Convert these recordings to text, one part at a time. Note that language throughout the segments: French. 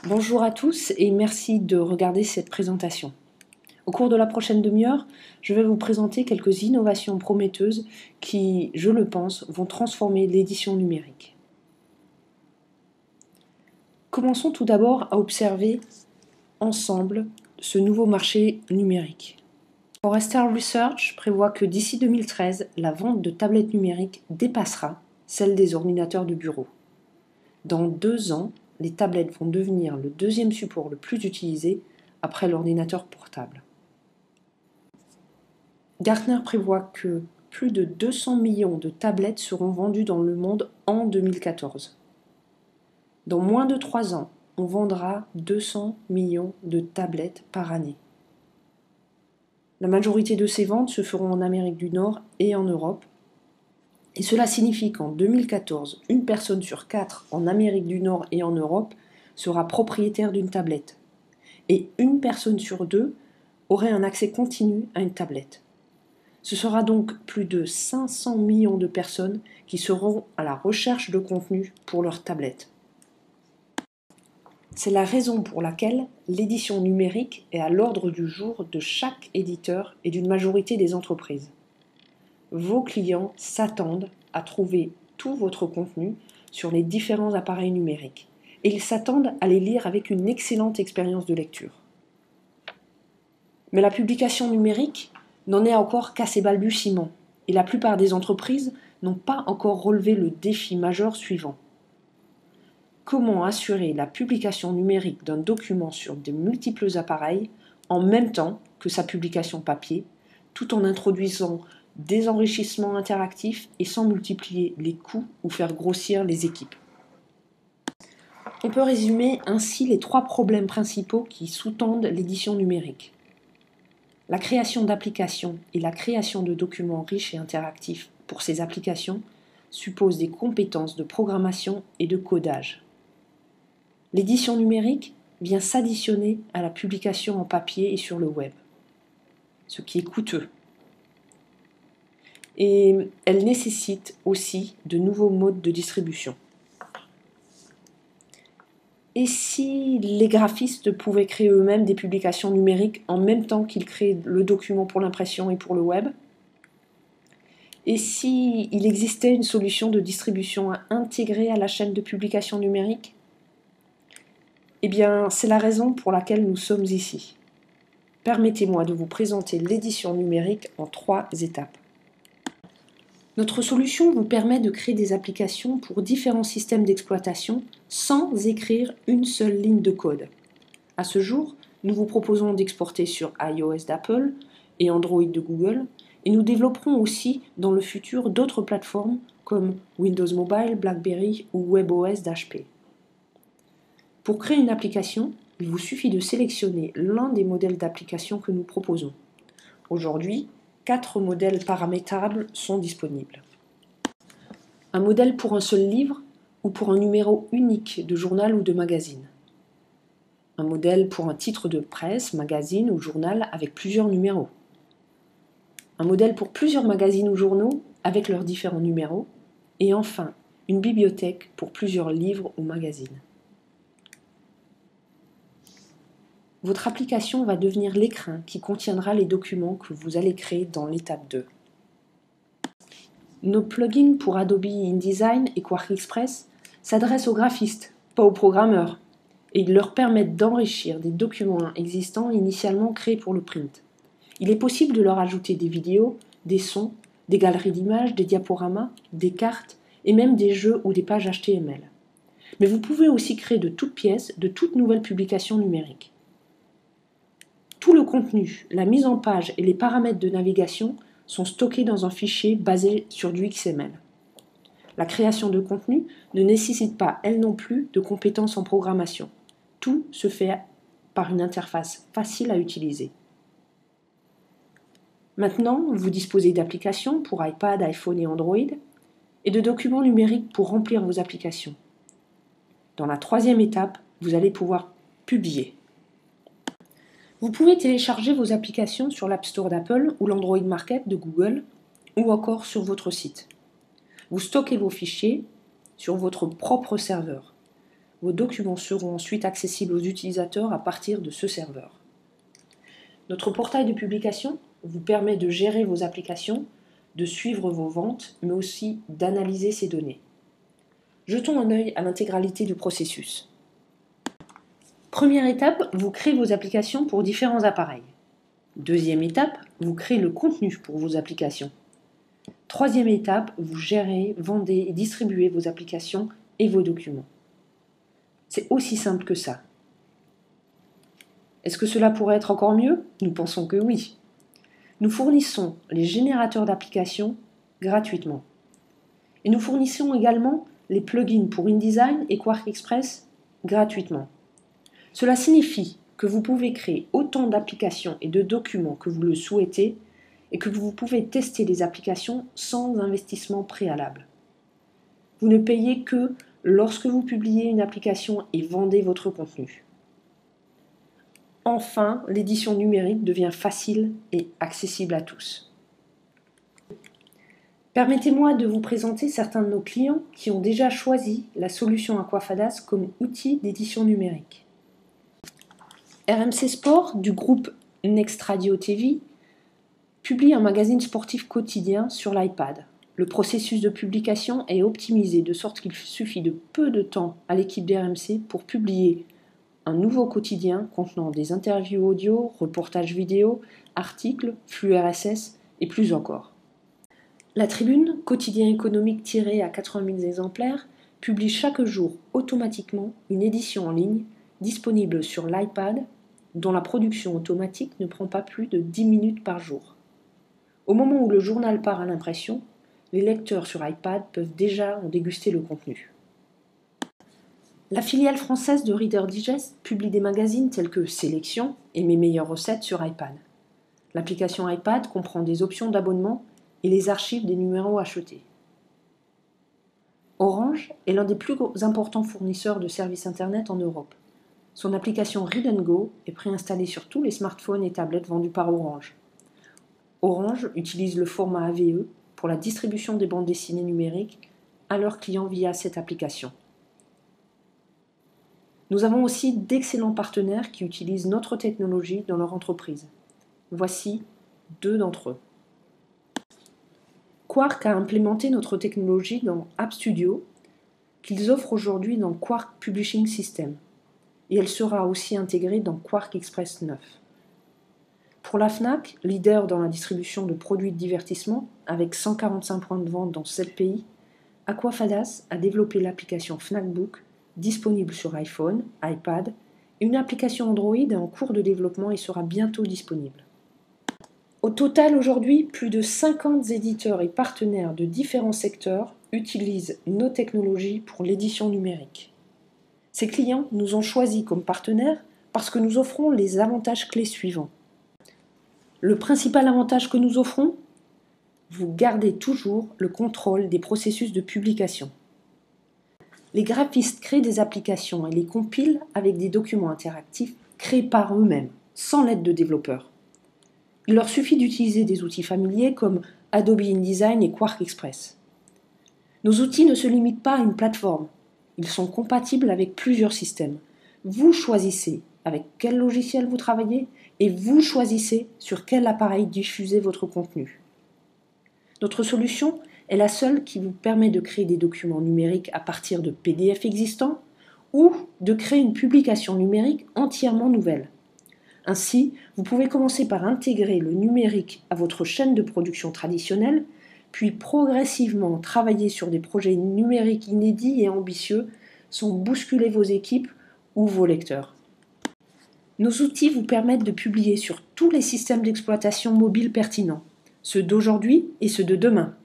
Bonjour à tous et merci de regarder cette présentation. Au cours de la prochaine demi-heure, je vais vous présenter quelques innovations prometteuses qui, je le pense, vont transformer l'édition numérique. Commençons tout d'abord à observer ensemble ce nouveau marché numérique. Forrester Research prévoit que d'ici 2013, la vente de tablettes numériques dépassera celle des ordinateurs de bureau. Dans 2 ans, les tablettes vont devenir le deuxième support le plus utilisé après l'ordinateur portable. Gartner prévoit que plus de 200 millions de tablettes seront vendues dans le monde en 2014. Dans moins de 3 ans, on vendra 200 millions de tablettes par année. La majorité de ces ventes se feront en Amérique du Nord et en Europe. Et cela signifie qu'en 2014, une personne sur 4 en Amérique du Nord et en Europe sera propriétaire d'une tablette. Et une personne sur 2 aurait un accès continu à une tablette. Ce sera donc plus de 500 millions de personnes qui seront à la recherche de contenu pour leur tablette. C'est la raison pour laquelle l'édition numérique est à l'ordre du jour de chaque éditeur et d'une majorité des entreprises. Vos clients s'attendent à trouver tout votre contenu sur les différents appareils numériques et ils s'attendent à les lire avec une excellente expérience de lecture. Mais la publication numérique n'en est encore qu'à ses balbutiements et la plupart des entreprises n'ont pas encore relevé le défi majeur suivant. Comment assurer la publication numérique d'un document sur de multiples appareils en même temps que sa publication papier, tout en introduisant des enrichissements interactifs et sans multiplier les coûts ou faire grossir les équipes. On peut résumer ainsi les 3 problèmes principaux qui sous-tendent l'édition numérique. La création d'applications et la création de documents riches et interactifs pour ces applications supposent des compétences de programmation et de codage. L'édition numérique vient s'additionner à la publication en papier et sur le web, ce qui est coûteux. Et elle nécessite aussi de nouveaux modes de distribution. Et si les graphistes pouvaient créer eux-mêmes des publications numériques en même temps qu'ils créent le document pour l'impression et pour le web? Et si il existait une solution de distribution à intégrer à la chaîne de publication numérique? Eh bien, c'est la raison pour laquelle nous sommes ici. Permettez-moi de vous présenter l'édition numérique en 3 étapes. Notre solution vous permet de créer des applications pour différents systèmes d'exploitation sans écrire une seule ligne de code. À ce jour, nous vous proposons d'exporter sur iOS d'Apple et Android de Google, et nous développerons aussi dans le futur d'autres plateformes comme Windows Mobile, BlackBerry ou WebOS d'HP. Pour créer une application, il vous suffit de sélectionner l'un des modèles d'application que nous proposons. Aujourd'hui, 4 modèles paramétrables sont disponibles. Un modèle pour un seul livre ou pour un numéro unique de journal ou de magazine. Un modèle pour un titre de presse, magazine ou journal avec plusieurs numéros. Un modèle pour plusieurs magazines ou journaux avec leurs différents numéros. Et enfin, une bibliothèque pour plusieurs livres ou magazines. Votre application va devenir l'écrin qui contiendra les documents que vous allez créer dans l'étape 2. Nos plugins pour Adobe InDesign et QuarkXPress s'adressent aux graphistes, pas aux programmeurs, et ils leur permettent d'enrichir des documents existants initialement créés pour le print. Il est possible de leur ajouter des vidéos, des sons, des galeries d'images, des diaporamas, des cartes et même des jeux ou des pages HTML. Mais vous pouvez aussi créer de toutes pièces, de toutes nouvelles publications numériques. Tout le contenu, la mise en page et les paramètres de navigation sont stockés dans un fichier basé sur du XML. La création de contenu ne nécessite pas, elle non plus, de compétences en programmation. Tout se fait par une interface facile à utiliser. Maintenant, vous disposez d'applications pour iPad, iPhone et Android et de documents numériques pour remplir vos applications. Dans la 3e étape, vous allez pouvoir publier. Vous pouvez télécharger vos applications sur l'App Store d'Apple ou l'Android Market de Google ou encore sur votre site. Vous stockez vos fichiers sur votre propre serveur. Vos documents seront ensuite accessibles aux utilisateurs à partir de ce serveur. Notre portail de publication vous permet de gérer vos applications, de suivre vos ventes, mais aussi d'analyser ces données. Jetons un œil à l'intégralité du processus. Première étape, vous créez vos applications pour différents appareils. Deuxième étape, vous créez le contenu pour vos applications. Troisième étape, vous gérez, vendez et distribuez vos applications et vos documents. C'est aussi simple que ça. Est-ce que cela pourrait être encore mieux? Nous pensons que oui. Nous fournissons les générateurs d'applications gratuitement. Et nous fournissons également les plugins pour InDesign et QuarkXpress gratuitement. Cela signifie que vous pouvez créer autant d'applications et de documents que vous le souhaitez et que vous pouvez tester les applications sans investissement préalable. Vous ne payez que lorsque vous publiez une application et vendez votre contenu. Enfin, l'édition numérique devient facile et accessible à tous. Permettez-moi de vous présenter certains de nos clients qui ont déjà choisi la solution Aquafadas comme outil d'édition numérique. RMC Sport du groupe Next Radio TV publie un magazine sportif quotidien sur l'iPad. Le processus de publication est optimisé de sorte qu'il suffit de peu de temps à l'équipe d'RMC pour publier un nouveau quotidien contenant des interviews audio, reportages vidéo, articles, flux RSS et plus encore. La Tribune, quotidien économique tiré à 80 000 exemplaires, publie chaque jour automatiquement une édition en ligne disponible sur l'iPad dont la production automatique ne prend pas plus de 10 minutes par jour. Au moment où le journal part à l'impression, les lecteurs sur iPad peuvent déjà en déguster le contenu. La filiale française de Reader Digest publie des magazines tels que Sélection et Mes meilleures recettes sur iPad. L'application iPad comprend des options d'abonnement et les archives des numéros achetés. Orange est l'un des plus importants fournisseurs de services Internet en Europe. Son application Read & Go est préinstallée sur tous les smartphones et tablettes vendus par Orange. Orange utilise le format AVE pour la distribution des bandes dessinées numériques à leurs clients via cette application. Nous avons aussi d'excellents partenaires qui utilisent notre technologie dans leur entreprise. Voici 2 d'entre eux. Quark a implémenté notre technologie dans App Studio, qu'ils offrent aujourd'hui dans Quark Publishing System, et elle sera aussi intégrée dans QuarkXpress 9. Pour la Fnac, leader dans la distribution de produits de divertissement, avec 145 points de vente dans 7 pays, Aquafadas a développé l'application Fnac Book, disponible sur iPhone, iPad, et une application Android est en cours de développement et sera bientôt disponible. Au total, aujourd'hui, plus de 50 éditeurs et partenaires de différents secteurs utilisent nos technologies pour l'édition numérique. Ces clients nous ont choisis comme partenaires parce que nous offrons les avantages clés suivants. Le principal avantage que nous offrons, vous gardez toujours le contrôle des processus de publication. Les graphistes créent des applications et les compilent avec des documents interactifs créés par eux-mêmes, sans l'aide de développeurs. Il leur suffit d'utiliser des outils familiers comme Adobe InDesign et QuarkXpress. Nos outils ne se limitent pas à une plateforme. Ils sont compatibles avec plusieurs systèmes. Vous choisissez avec quel logiciel vous travaillez et vous choisissez sur quel appareil diffuser votre contenu. Notre solution est la seule qui vous permet de créer des documents numériques à partir de PDF existants ou de créer une publication numérique entièrement nouvelle. Ainsi, vous pouvez commencer par intégrer le numérique à votre chaîne de production traditionnelle, puis progressivement travailler sur des projets numériques inédits et ambitieux sans bousculer vos équipes ou vos lecteurs. Nos outils vous permettent de publier sur tous les systèmes d'exploitation mobile pertinents, ceux d'aujourd'hui et ceux de demain.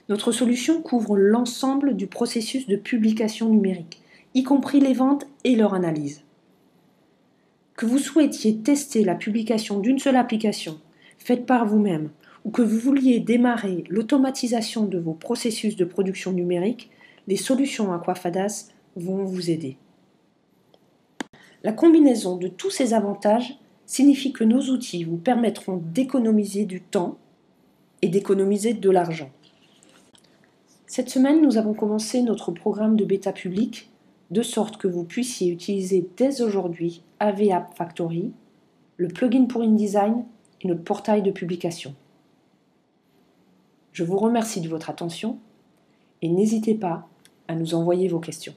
Notre solution couvre l'ensemble du processus de publication numérique, y compris les ventes et leur analyse. Que vous souhaitiez tester la publication d'une seule application, faite par vous-même, ou que vous vouliez démarrer l'automatisation de vos processus de production numérique, les solutions Aquafadas vont vous aider. La combinaison de tous ces avantages signifie que nos outils vous permettront d'économiser du temps et d'économiser de l'argent. Cette semaine, nous avons commencé notre programme de bêta public de sorte que vous puissiez utiliser dès aujourd'hui AV App Factory, le plugin pour InDesign et notre portail de publication. Je vous remercie de votre attention et n'hésitez pas à nous envoyer vos questions.